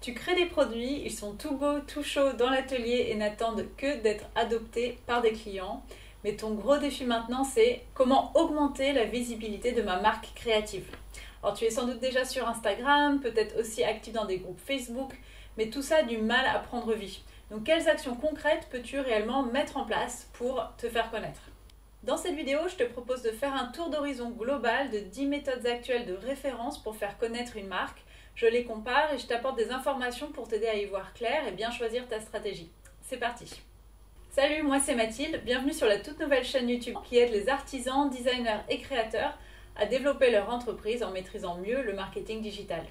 Tu crées des produits, ils sont tout beaux, tout chauds dans l'atelier et n'attendent que d'être adoptés par des clients. Mais ton gros défi maintenant, c'est comment augmenter la visibilité de ma marque créative. Alors tu es sans doute déjà sur Instagram, peut-être aussi actif dans des groupes Facebook, mais tout ça a du mal à prendre vie. Donc quelles actions concrètes peux-tu réellement mettre en place pour te faire connaître ? Dans cette vidéo, je te propose de faire un tour d'horizon global de 10 méthodes actuelles de référence pour faire connaître une marque. Je les compare et je t'apporte des informations pour t'aider à y voir clair et bien choisir ta stratégie. C'est parti! Salut, moi c'est Mathilde, bienvenue sur la toute nouvelle chaîne YouTube qui aide les artisans, designers et créateurs à développer leur entreprise en maîtrisant mieux le marketing digital.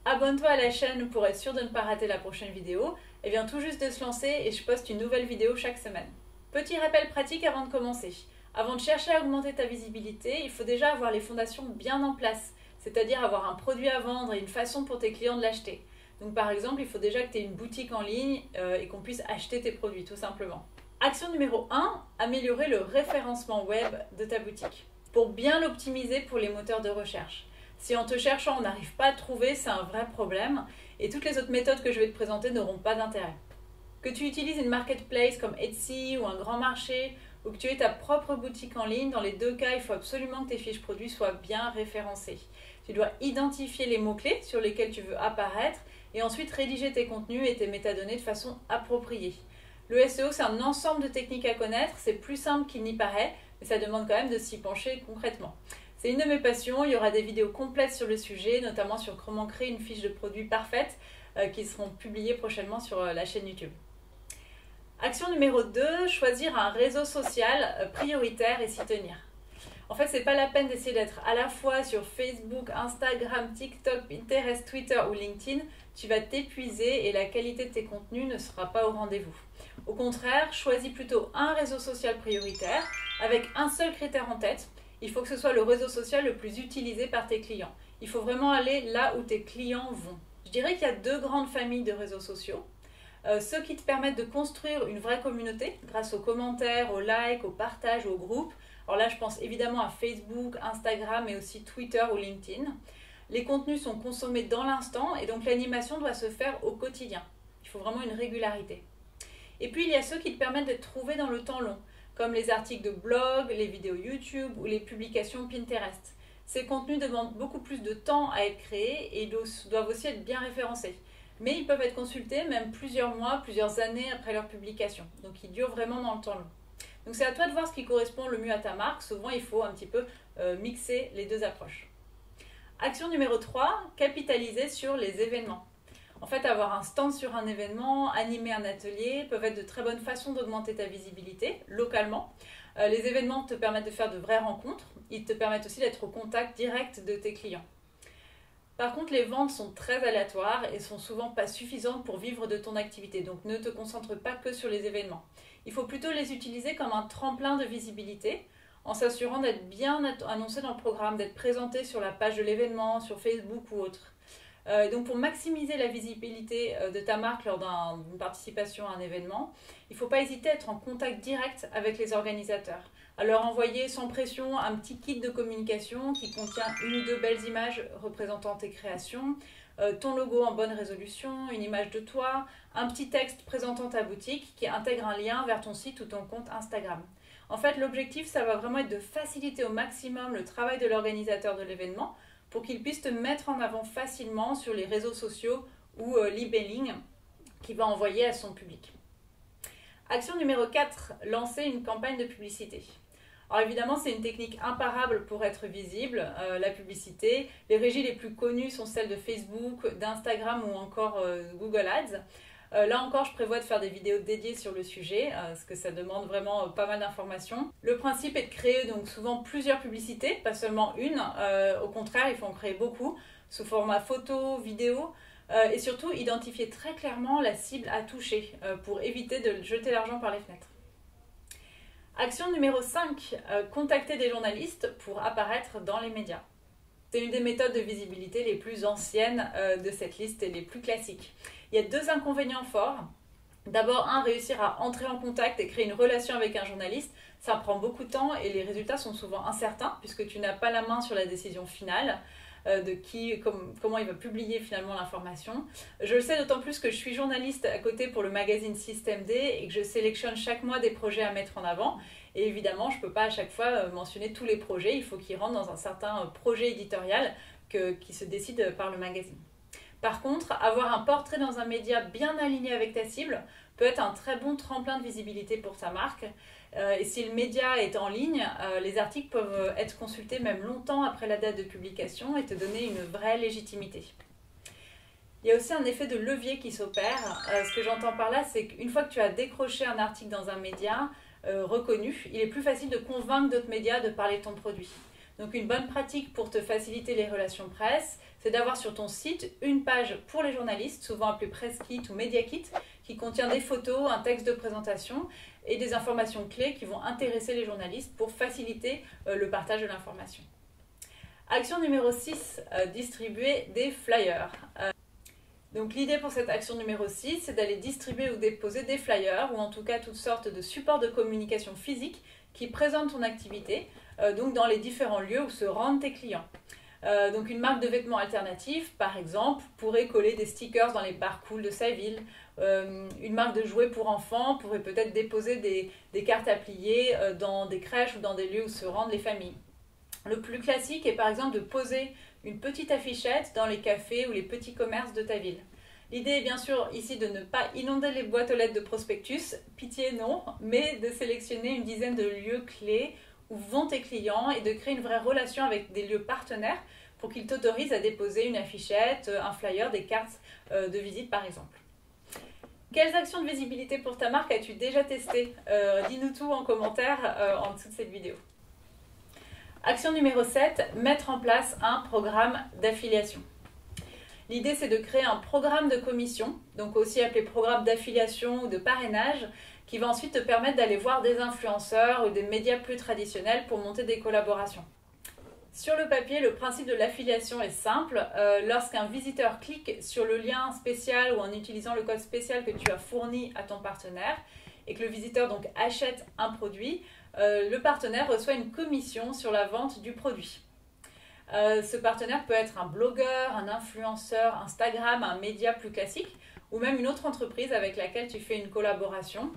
Abonne-toi à la chaîne pour être sûr de ne pas rater la prochaine vidéo. Elle vient tout juste de se lancer et je poste une nouvelle vidéo chaque semaine. Petit rappel pratique avant de commencer. Avant de chercher à augmenter ta visibilité, il faut déjà avoir les fondations bien en place, c'est-à-dire avoir un produit à vendre et une façon pour tes clients de l'acheter. Donc par exemple, il faut déjà que tu aies une boutique en ligne et qu'on puisse acheter tes produits tout simplement. Action numéro 1, améliorer le référencement web de ta boutique pour bien l'optimiser pour les moteurs de recherche. Si en te cherchant on n'arrive pas à trouver, c'est un vrai problème et toutes les autres méthodes que je vais te présenter n'auront pas d'intérêt. Que tu utilises une marketplace comme Etsy ou un grand marché ou que tu aies ta propre boutique en ligne, dans les deux cas, il faut absolument que tes fiches produits soient bien référencées. Tu dois identifier les mots-clés sur lesquels tu veux apparaître et ensuite rédiger tes contenus et tes métadonnées de façon appropriée. Le SEO, c'est un ensemble de techniques à connaître, c'est plus simple qu'il n'y paraît, mais ça demande quand même de s'y pencher concrètement. C'est une de mes passions, il y aura des vidéos complètes sur le sujet, notamment sur comment créer une fiche de produit parfaite qui seront publiées prochainement sur la chaîne YouTube. Action numéro 2, choisir un réseau social prioritaire et s'y tenir. En fait, c'est pas la peine d'essayer d'être à la fois sur Facebook, Instagram, TikTok, Pinterest, Twitter ou LinkedIn. Tu vas t'épuiser et la qualité de tes contenus ne sera pas au rendez-vous. Au contraire, choisis plutôt un réseau social prioritaire avec un seul critère en tête. Il faut que ce soit le réseau social le plus utilisé par tes clients. Il faut vraiment aller là où tes clients vont. Je dirais qu'il y a deux grandes familles de réseaux sociaux. Ceux qui te permettent de construire une vraie communauté grâce aux commentaires, aux likes, aux partages, aux groupes. Alors là, je pense évidemment à Facebook, Instagram, mais aussi Twitter ou LinkedIn. Les contenus sont consommés dans l'instant et donc l'animation doit se faire au quotidien. Il faut vraiment une régularité. Et puis, il y a ceux qui te permettent d'être trouvés dans le temps long, comme les articles de blog, les vidéos YouTube ou les publications Pinterest. Ces contenus demandent beaucoup plus de temps à être créés et doivent aussi être bien référencés. Mais ils peuvent être consultés même plusieurs mois, plusieurs années après leur publication. Donc ils durent vraiment dans le temps long. Donc c'est à toi de voir ce qui correspond le mieux à ta marque. Souvent il faut un petit peu mixer les deux approches. Action numéro 3, capitaliser sur les événements. En fait, avoir un stand sur un événement, animer un atelier peuvent être de très bonnes façons d'augmenter ta visibilité localement. Les événements te permettent de faire de vraies rencontres. Ils te permettent aussi d'être au contact direct de tes clients. Par contre, les ventes sont très aléatoires et sont souvent pas suffisantes pour vivre de ton activité. Donc ne te concentre pas que sur les événements. Il faut plutôt les utiliser comme un tremplin de visibilité en s'assurant d'être bien annoncé dans le programme, d'être présenté sur la page de l'événement, sur Facebook ou autre. Donc pour maximiser la visibilité de ta marque lors d'une participation à un événement, il ne faut pas hésiter à être en contact direct avec les organisateurs. À leur envoyer sans pression un petit kit de communication qui contient une ou deux belles images représentant tes créations, ton logo en bonne résolution, une image de toi, un petit texte présentant ta boutique qui intègre un lien vers ton site ou ton compte Instagram. En fait, l'objectif, ça va vraiment être de faciliter au maximum le travail de l'organisateur de l'événement pour qu'il puisse te mettre en avant facilement sur les réseaux sociaux ou l'emailing qu'il va envoyer à son public. Action numéro 4, lancer une campagne de publicité. Alors évidemment, c'est une technique imparable pour être visible, la publicité. Les régies les plus connues sont celles de Facebook, d'Instagram ou encore Google Ads. Là encore, je prévois de faire des vidéos dédiées sur le sujet, parce que ça demande vraiment pas mal d'informations. Le principe est de créer donc souvent plusieurs publicités, pas seulement une. Au contraire, il faut en créer beaucoup, sous format photo, vidéo, et surtout identifier très clairement la cible à toucher, pour éviter de jeter l'argent par les fenêtres. Action numéro 5, contacter des journalistes pour apparaître dans les médias. C'est une des méthodes de visibilité les plus anciennes de cette liste et les plus classiques. Il y a deux inconvénients forts. D'abord, réussir à entrer en contact et créer une relation avec un journaliste, ça prend beaucoup de temps et les résultats sont souvent incertains puisque tu n'as pas la main sur la décision finale. comment il va publier finalement l'information. Je le sais d'autant plus que je suis journaliste à côté pour le magazine Système D et que je sélectionne chaque mois des projets à mettre en avant. Et évidemment, je ne peux pas à chaque fois mentionner tous les projets, il faut qu'ils rentrent dans un certain projet éditorial qui se décide par le magazine. Par contre, avoir un portrait dans un média bien aligné avec ta cible peut être un très bon tremplin de visibilité pour ta marque. Et si le média est en ligne, les articles peuvent être consultés même longtemps après la date de publication et te donner une vraie légitimité. Il y a aussi un effet de levier qui s'opère. Ce que j'entends par là, c'est qu'une fois que tu as décroché un article dans un média reconnu, il est plus facile de convaincre d'autres médias de parler de ton produit. Donc une bonne pratique pour te faciliter les relations presse, c'est d'avoir sur ton site une page pour les journalistes, souvent appelée Press Kit ou Media Kit, qui contient des photos, un texte de présentation et des informations clés qui vont intéresser les journalistes pour faciliter le partage de l'information. Action numéro 6, distribuer des flyers. Donc l'idée pour cette action numéro 6, c'est d'aller distribuer ou déposer des flyers ou en tout cas toutes sortes de supports de communication physique qui présentent ton activité, donc dans les différents lieux où se rendent tes clients. Donc une marque de vêtements alternatifs, par exemple, pourrait coller des stickers dans les bars cool de sa ville. Une marque de jouets pour enfants pourrait peut-être déposer des cartes à plier dans des crèches ou dans des lieux où se rendent les familles. Le plus classique est par exemple de poser une petite affichette dans les cafés ou les petits commerces de ta ville. L'idée est bien sûr ici de ne pas inonder les boîtes aux lettres de prospectus, pitié non, mais de sélectionner une dizaine de lieux clés où vont tes clients et de créer une vraie relation avec des lieux partenaires pour qu'ils t'autorisent à déposer une affichette, un flyer, des cartes de visite par exemple. Quelles actions de visibilité pour ta marque as-tu déjà testées? Dis-nous tout en commentaire en dessous de cette vidéo. Action numéro 7, mettre en place un programme d'affiliation. L'idée, c'est de créer un programme de commission, donc aussi appelé programme d'affiliation ou de parrainage, qui va ensuite te permettre d'aller voir des influenceurs ou des médias plus traditionnels pour monter des collaborations. Sur le papier, le principe de l'affiliation est simple. Lorsqu'un visiteur clique sur le lien spécial ou en utilisant le code spécial que tu as fourni à ton partenaire et que le visiteur donc achète un produit, le partenaire reçoit une commission sur la vente du produit. Ce partenaire peut être un blogueur, un influenceur, Instagram, un média plus classique ou même une autre entreprise avec laquelle tu fais une collaboration.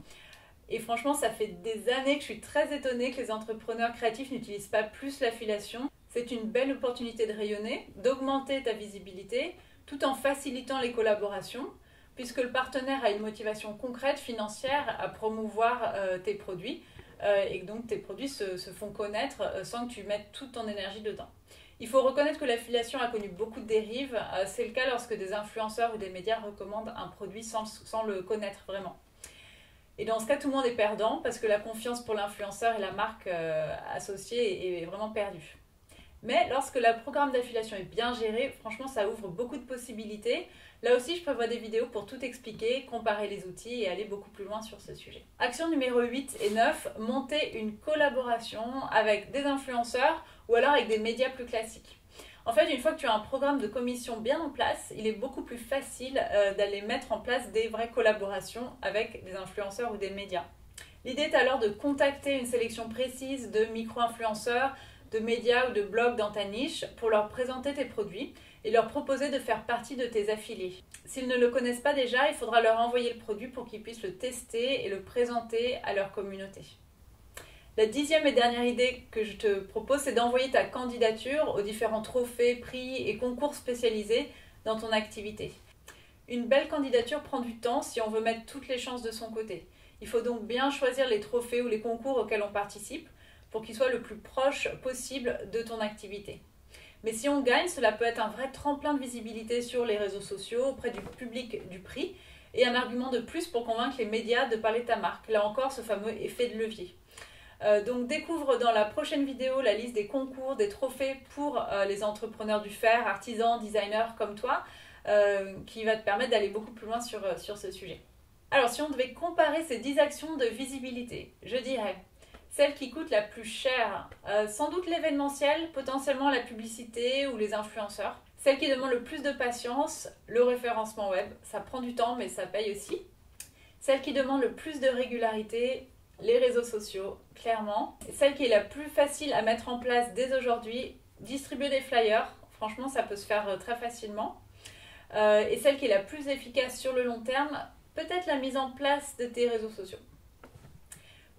Et franchement, ça fait des années que je suis très étonnée que les entrepreneurs créatifs n'utilisent pas plus l'affiliation. C'est une belle opportunité de rayonner, d'augmenter ta visibilité tout en facilitant les collaborations puisque le partenaire a une motivation concrète financière à promouvoir tes produits et que donc tes produits se font connaître sans que tu mettes toute ton énergie dedans. Il faut reconnaître que l'affiliation a connu beaucoup de dérives. C'est le cas lorsque des influenceurs ou des médias recommandent un produit sans le connaître vraiment. Et dans ce cas, tout le monde est perdant parce que la confiance pour l'influenceur et la marque associée est vraiment perdue. Mais lorsque le programme d'affiliation est bien géré, franchement, ça ouvre beaucoup de possibilités. Là aussi, je prévois des vidéos pour tout expliquer, comparer les outils et aller beaucoup plus loin sur ce sujet. Action numéro 8 et 9, monter une collaboration avec des influenceurs ou alors avec des médias plus classiques. En fait, une fois que tu as un programme de commission bien en place, il est beaucoup plus facile d'aller mettre en place des vraies collaborations avec des influenceurs ou des médias. L'idée est alors de contacter une sélection précise de micro-influenceurs, de médias ou de blogs dans ta niche pour leur présenter tes produits et leur proposer de faire partie de tes affiliés. S'ils ne le connaissent pas déjà, il faudra leur envoyer le produit pour qu'ils puissent le tester et le présenter à leur communauté. La 10e et dernière idée que je te propose, c'est d'envoyer ta candidature aux différents trophées, prix et concours spécialisés dans ton activité. Une belle candidature prend du temps si on veut mettre toutes les chances de son côté. Il faut donc bien choisir les trophées ou les concours auxquels on participe pour qu'ils soient le plus proches possible de ton activité. Mais si on gagne, cela peut être un vrai tremplin de visibilité sur les réseaux sociaux auprès du public du prix et un argument de plus pour convaincre les médias de parler de ta marque. Là encore, ce fameux effet de levier. Donc découvre dans la prochaine vidéo la liste des concours, des trophées pour les entrepreneurs du fer, artisans, designers comme toi, qui va te permettre d'aller beaucoup plus loin sur ce sujet. Alors si on devait comparer ces 10 actions de visibilité, je dirais celle qui coûte la plus cher, sans doute l'événementiel, potentiellement la publicité ou les influenceurs. Celle qui demande le plus de patience, le référencement web, ça prend du temps mais ça paye aussi. Celle qui demande le plus de régularité, les réseaux sociaux, clairement. Et celle qui est la plus facile à mettre en place dès aujourd'hui, distribuer des flyers. Franchement, ça peut se faire très facilement. Et celle qui est la plus efficace sur le long terme, peut-être la mise en place de tes réseaux sociaux.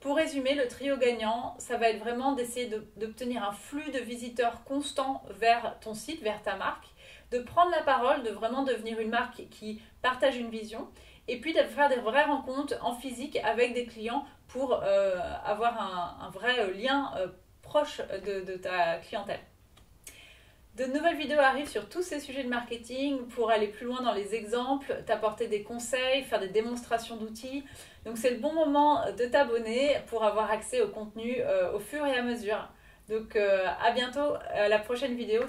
Pour résumer, le trio gagnant, ça va être vraiment d'essayer d'obtenir un flux de visiteurs constant vers ton site, vers ta marque, de prendre la parole, de vraiment devenir une marque qui partage une vision, et puis de faire des vraies rencontres en physique avec des clients pour avoir un vrai lien proche de ta clientèle. De nouvelles vidéos arrivent sur tous ces sujets de marketing pour aller plus loin dans les exemples, t'apporter des conseils, faire des démonstrations d'outils. Donc c'est le bon moment de t'abonner pour avoir accès au contenu au fur et à mesure. Donc à bientôt à la prochaine vidéo.